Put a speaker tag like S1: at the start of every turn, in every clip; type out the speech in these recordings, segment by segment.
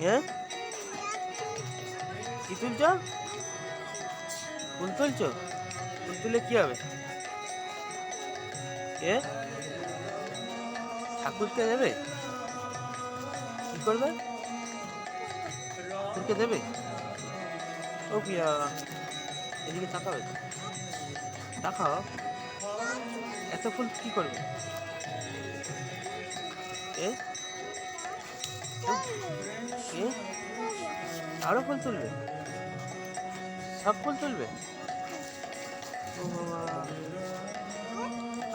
S1: হ্যাঁ কি তুলছ? ফুল তুলছ? ফুল তুলে কি হবে? এ ঠাকুরকে দেবে? কি করবে? ঠাকুরকে দেবে? ও পিয়া এদিকে তাকাবে তো, তাকাও। এত ফুল কি করবে? এ এ আরো ফুল তুলবে? সব ফুল তুলবে? ও বাবা,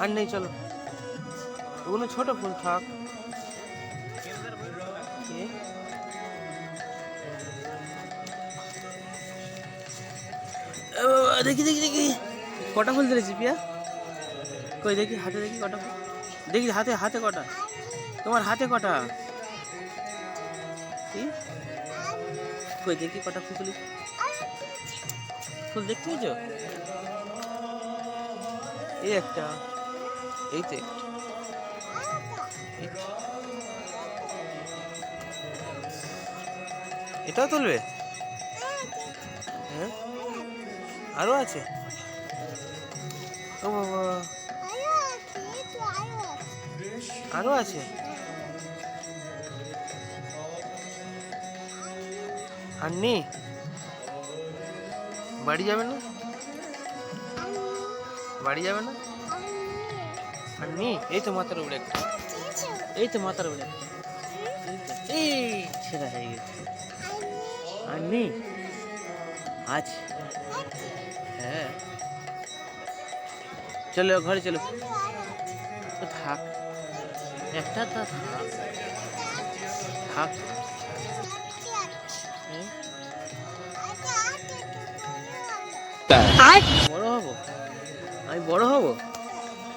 S1: আর নেই, চলো ওগুলো ছোট ফুল থাক। এ ও বাবা, দেখি দেখি দেখি কটা ফুল তুলেছি পিয়া? কই দেখি হাতে, দেখি কটা ফুল, দেখি হাতে, হাতে কটা? তোমার হাতে কটা? কি কই দেখি কটা ফুল তুলেছি? ফুল দেখতে পেয়েছো? এই একটা, এই তো একটা, এই তো। এটাও তুলবে? হ্যাঁ আরো আছে? ও বাবা, আরো আছে? আননি? বাড়ি যাবে না? বাড়ি যাবে না? আননি? এই তো মাথার উপরে একটা, এই তো মাথার উপরে একটা, এই ছেঁড়া হয়ে গেছে। আননি? আছে? হ্যাঁ চলো ঘরে চলো। তো থাক একটা, তা থাক থাক। বড় হবো, আমি বড় হবো,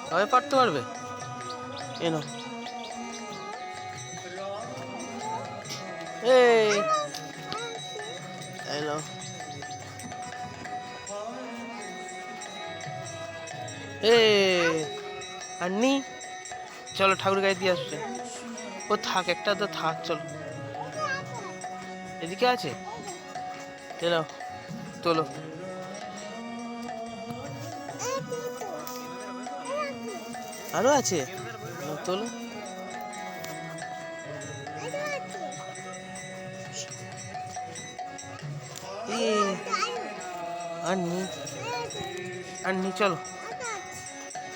S1: তবে পারতে পারবে? এনো এই এলো, আননি? চলো ঠাকুর গায়ে দিয়ে আসছে। ও থাক একটা, তো থাক, চলো এদিকে আছে, চলো তোলো। আরো আছে? তোলো। আননি? আননি? চলো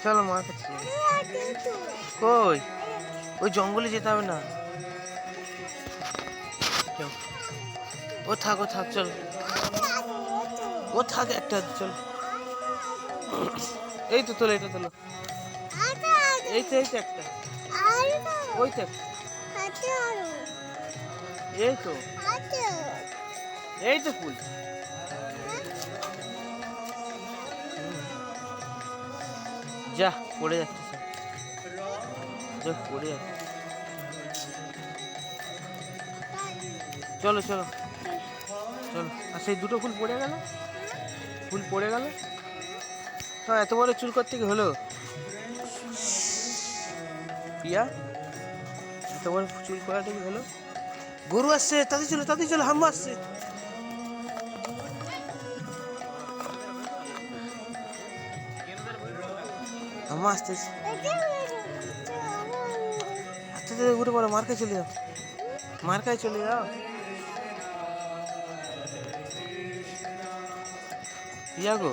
S1: চলো মার কাছে। কই? ওই জঙ্গলে যেতে হবে না, ও থাক, ও থাক, চলো ও থাক একটা, চলো এই তো তোলো, এটা তোলো, এই তো, এই তো একটা, ওই তো একটা, এই তো, এই তো ফুল। যা পড়ে যাচ্ছে সব, যা পড়ে যাচ্ছে। চলো চলো চলো। আর সেই দুটো ফুল পড়ে গেল, ফুল পড়ে গেল, তো এত বড় চুল করতে কি হলো পিয়া? এত বড় চুল করাটা কি হলো? গরু আসছে, তাদের চলো, তাদের চলো, হাম্মা আসছে। হাম্মা আসতেছে, আস্তে আস্তে উঠে পড়ো, মার্কায় চলে যাও, মার্কায় চলে যাও। পিয়া গো,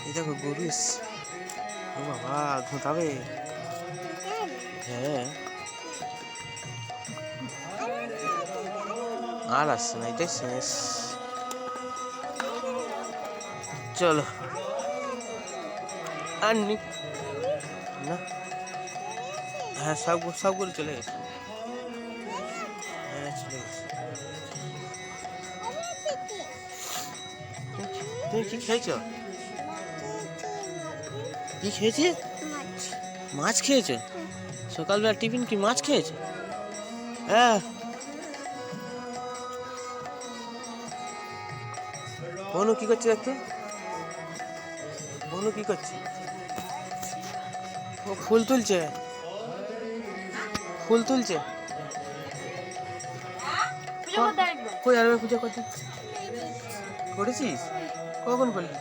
S1: এই দেখো গরু এসছে। ও বাবা, ঘুঁটাবে। হ্যাঁ আর আসছে না, এটাই শেষ। চলো আননি না? হ্যাঁ সব সব করে চলে গেছে, হ্যাঁ চলে গেছে। তুমি কি খেয়েছো? কি খেয়েছি? মাছ খেয়েছো? সকালবেলা টিফিন কি মাছ খেয়েছো? হ্যাঁ বনু কি করছে দেখতো, বনু কি করছে? ও ফুল তুলছে, ফুল তুলছে। ও কই আর একবার পূজা করতে করেছিস? কখন করলি?